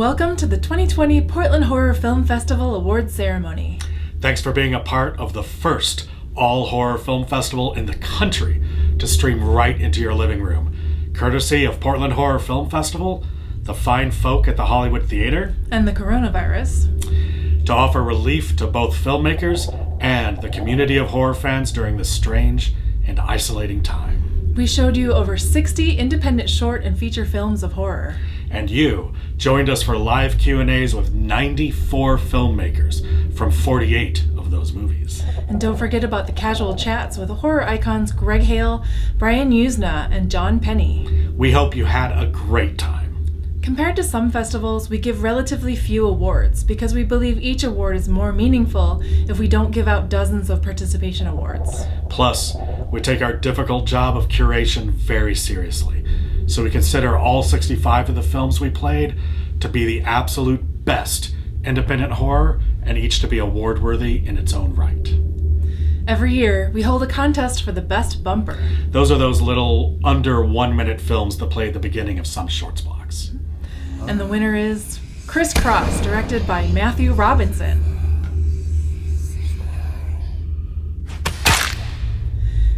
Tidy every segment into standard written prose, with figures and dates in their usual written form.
Welcome to the 2020 Portland Horror Film Festival Awards Ceremony. Thanks for being a part of the first all-horror film festival in the country to stream right into your living room. Courtesy of Portland Horror Film Festival, the fine folk at the Hollywood Theater, and the coronavirus, to offer relief to both filmmakers and the community of horror fans during this strange and isolating time. We showed you over 60 independent short and feature films of horror. And you joined us for live Q&As with 94 filmmakers from 48 of those movies. And don't forget about the casual chats with the horror icons Greg Hale, Brian Usna, and John Penny. We hope you had a great time. Compared to some festivals, we give relatively few awards because we believe each award is more meaningful if we don't give out dozens of participation awards. Plus, we take our difficult job of curation very seriously, so we consider all 65 of the films we played to be the absolute best independent horror and each to be award-worthy in its own right. Every year, we hold a contest for the best bumper. Those are those little under 1 minute films that play at the beginning of some shorts blocks. And the winner is Criss, directed by Matthew Robinson.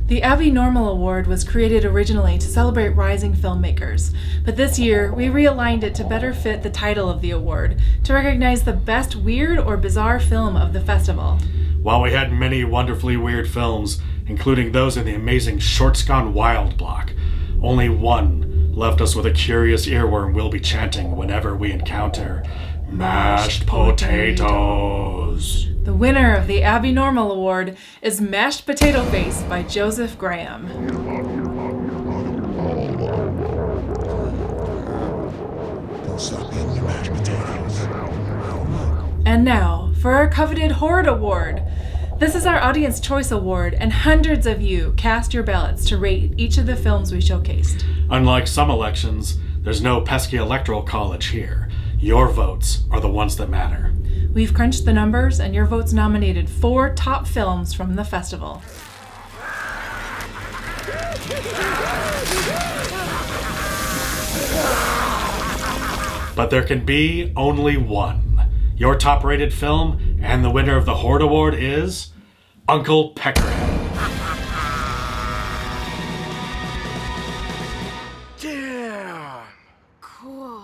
The Abby Normal Award was created originally to celebrate rising filmmakers, but this year we realigned it to better fit the title of the award, to recognize the best weird or bizarre film of the festival. While we had many wonderfully weird films, including those in the amazing Shorts Gone Wild block, only one left us with a curious earworm we'll be chanting whenever we encounter mashed potatoes. The winner of the Abby Normal Award is Mashed Potato Face by Joseph Graham. And now, for our coveted Horde Award. This is our Audience Choice Award, and hundreds of you cast your ballots to rate each of the films we showcased. Unlike some elections, there's no pesky electoral college here. Your votes are the ones that matter. We've crunched the numbers, and your votes nominated 4 top films from the festival. But there can be only one. Your top-rated film and the winner of the Horde Award is Uncle Peckerhead. Damn! Cool.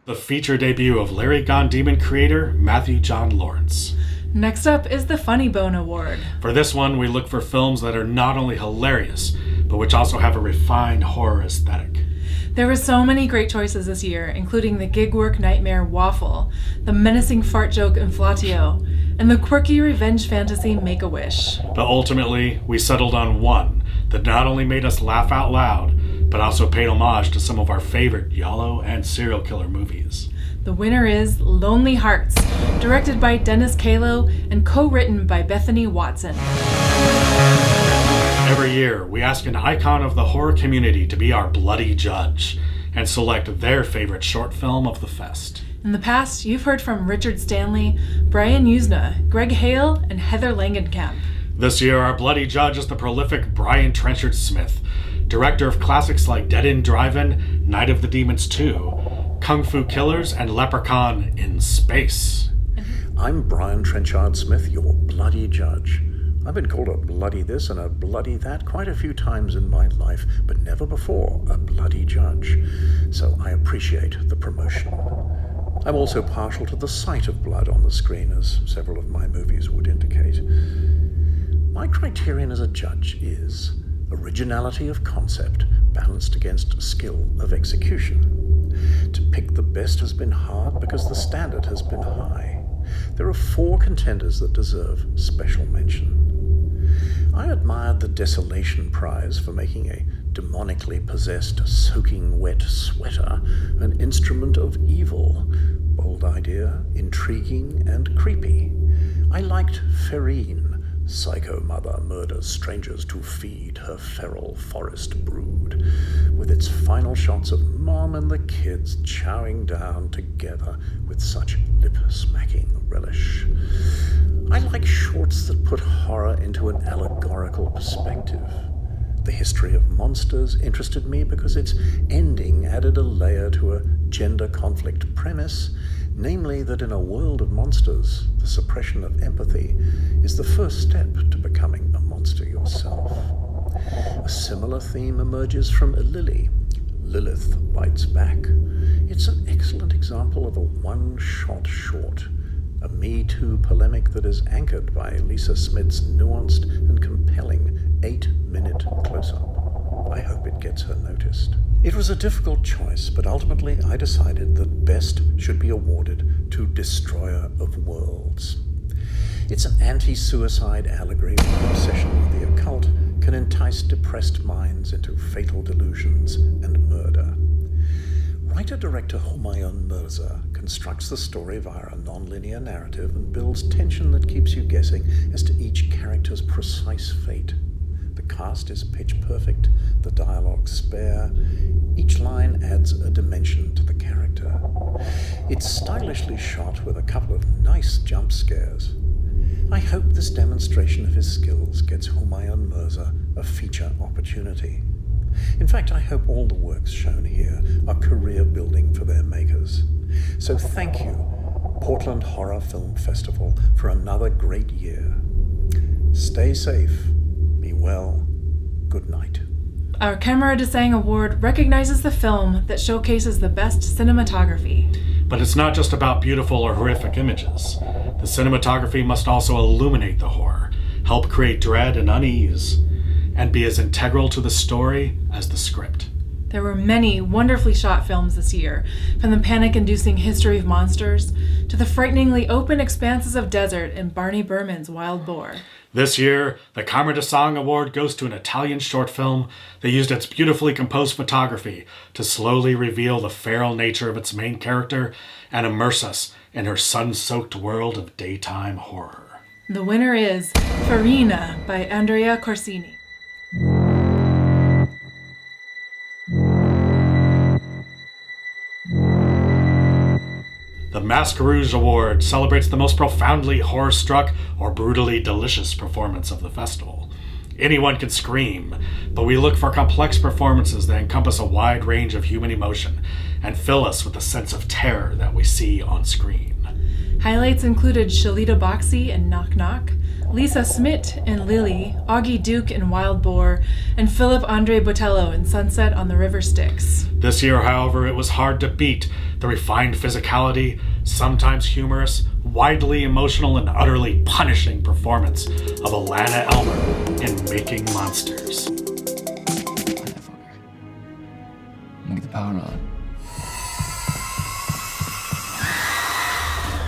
The feature debut of Larry Gone Demon creator Matthew John Lawrence. Next up is the Funny Bone Award. For this one, we look for films that are not only hilarious, but which also have a refined horror aesthetic. There were so many great choices this year, including the gig work nightmare Waffle, the menacing fart joke Inflatio, and the quirky revenge fantasy Make-A-Wish. But ultimately, we settled on one that not only made us laugh out loud, but also paid homage to some of our favorite giallo and serial killer movies. The winner is Lonely Hearts, directed by Dennis Kalo and co-written by Bethany Watson. Every year, we ask an icon of the horror community to be our bloody judge and select their favorite short film of the fest. In the past, you've heard from Richard Stanley, Brian Usna, Greg Hale, and Heather Langenkamp. This year, our bloody judge is the prolific Brian Trenchard Smith, director of classics like Dead End Drive-In, Night of the Demons 2, Kung Fu Killers, and Leprechaun in Space. I'm Brian Trenchard Smith, your bloody judge. I've been called a bloody this and a bloody that quite a few times in my life, but never before a bloody judge. So I appreciate the promotion. I'm also partial to the sight of blood on the screen, as several of my movies would indicate. My criterion as a judge is originality of concept balanced against skill of execution. To pick the best has been hard because the standard has been high. There are 4 contenders that deserve special mention. I admired the Desolation Prize for making a demonically possessed, soaking wet sweater an instrument of evil. Bold idea, intriguing, and creepy. I liked Ferine. Psycho mother murders strangers to feed her feral forest brood, with its final shots of Mom and the kids chowing down together with such lip-smacking relish. I like shorts that put horror into an allegorical perspective. The History of Monsters interested me because its ending added a layer to a gender conflict premise, namely that in a world of monsters, the suppression of empathy is the first step to becoming a monster yourself. A similar theme emerges from LILI, Lilith Bites Back. It's an excellent example of a one-shot short, a Me Too polemic that is anchored by Lisa Smith's nuanced and compelling 8-minute close-up. I hope it gets her noticed. It was a difficult choice, but ultimately I decided that Best should be awarded to Destroyer of Worlds. It's an anti-suicide allegory where obsession with the occult can entice depressed minds into fatal delusions and murder. Writer-director Humayun Mirza constructs the story via a non-linear narrative and builds tension that keeps you guessing as to each character's precise fate. The cast is pitch perfect, the dialogue spare. Each line adds a dimension to the character. It's stylishly shot with a couple of nice jump scares. I hope this demonstration of his skills gets Humayun Mirza a feature opportunity. In fact, I hope all the works shown here are career building for their makers. So thank you, Portland Horror Film Festival, for another great year. Stay safe, be well, good night. Our Camera de Sang Award recognizes the film that showcases the best cinematography. But it's not just about beautiful or horrific images. The cinematography must also illuminate the horror, help create dread and unease, and be as integral to the story as the script. There were many wonderfully shot films this year, from the panic-inducing History of Monsters to the frighteningly open expanses of desert in Barney Berman's Wild Boar. This year, the Camera de Sang Award goes to an Italian short film that used its beautifully composed photography to slowly reveal the feral nature of its main character and immerse us in her sun-soaked world of daytime horror. The winner is Farina by Andrea Corsini. The Masquerade Award celebrates the most profoundly horror-struck or brutally delicious performance of the festival. Anyone can scream, but we look for complex performances that encompass a wide range of human emotion and fill us with the sense of terror that we see on screen. Highlights included Shalita Boxey in Knock Knock, Lisa Smith in Lily, Augie Duke in Wild Boar, and Philip Andre Botello in Sunset on the River Styx. This year, however, it was hard to beat the refined physicality, sometimes humorous, widely emotional, and utterly punishing performance of Alana Elmer in Making Monsters. Motherfucker. I'm gonna get the power on.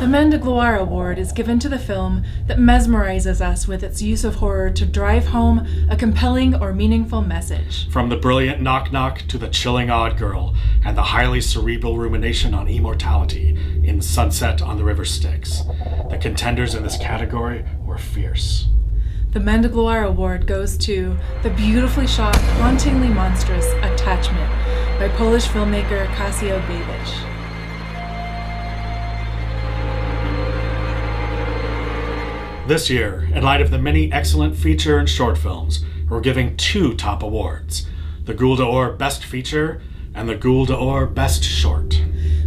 The Men de Gloire Award is given to the film that mesmerizes us with its use of horror to drive home a compelling or meaningful message. From the brilliant Knock Knock to the chilling Odd Girl and the highly cerebral rumination on immortality in Sunset on the River Styx, the contenders in this category were fierce. The Men de Gloire Award goes to the beautifully shot, hauntingly monstrous Attachment by Polish filmmaker Kasio Babich. This year, in light of the many excellent feature and short films, we're giving two top awards, the Ghoul d'Or Best Feature and the Ghoul d'Or Best Short.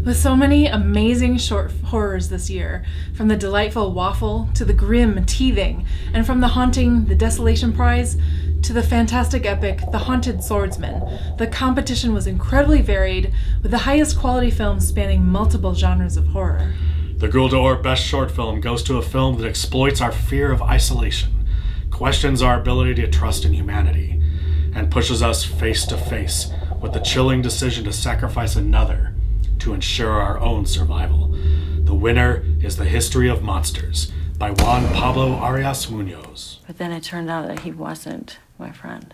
With so many amazing short horrors this year, from the delightful Waffle to the grim Teething, and from the haunting The Desolation Prize to the fantastic epic The Haunted Swordsman, the competition was incredibly varied, with the highest quality films spanning multiple genres of horror. The Ghoul d'Or Best Short Film goes to a film that exploits our fear of isolation, questions our ability to trust in humanity, and pushes us face to face with the chilling decision to sacrifice another to ensure our own survival. The winner is The History of Monsters by Juan Pablo Arias Munoz. But then it turned out that he wasn't my friend.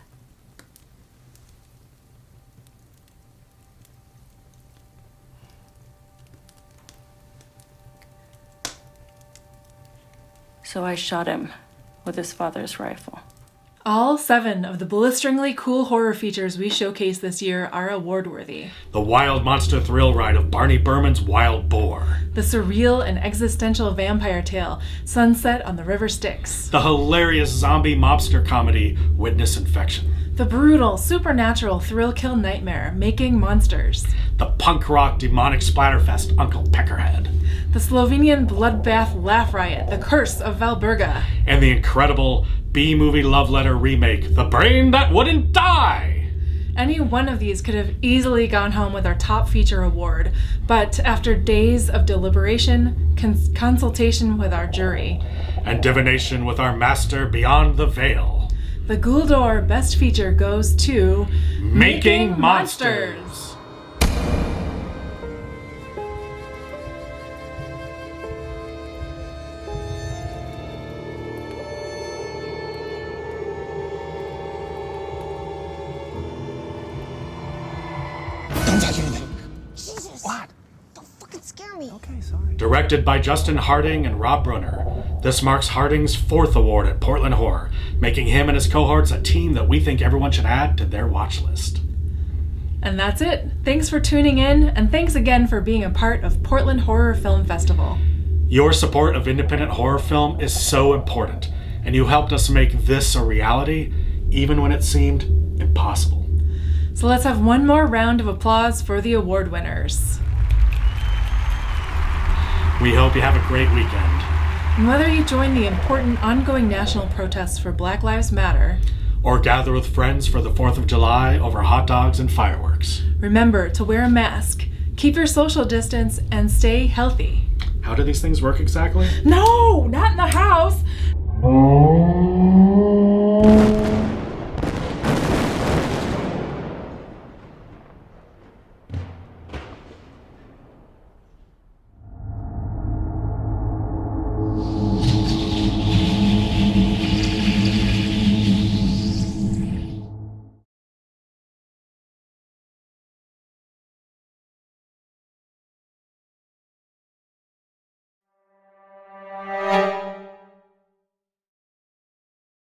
So I shot him with his father's rifle. All 7 of the blisteringly cool horror features we showcased this year are award-worthy. The wild monster thrill ride of Barney Berman's Wild Boar. The surreal and existential vampire tale, Sunset on the River Styx. The hilarious zombie mobster comedy, Witness Infection. The brutal, supernatural thrill-kill nightmare, Making Monsters. The punk rock demonic splatterfest, Uncle Peckerhead. The Slovenian bloodbath laugh riot, The Curse of Valberga. And the incredible B-movie love letter remake, The Brain That Wouldn't Die. Any one of these could have easily gone home with our top feature award, but after days of deliberation, consultation with our jury, and divination with our master beyond the veil, the Gouldor Best Feature goes to Making Monsters. Jesus. What? Don't fucking scare me. Okay, sorry. Directed by Justin Harding and Rob Brunner, this marks Harding's 4th award at Portland Horror, making him and his cohorts a team that we think everyone should add to their watch list. And that's it. Thanks for tuning in, and thanks again for being a part of Portland Horror Film Festival. Your support of independent horror film is so important, and you helped us make this a reality, even when it seemed impossible. So let's have one more round of applause for the award winners. We hope you have a great weekend. And whether you join the important ongoing national protests for Black Lives Matter, or gather with friends for the 4th of July over hot dogs and fireworks, remember to wear a mask, keep your social distance, and stay healthy. How do these things work exactly? No, not in the house!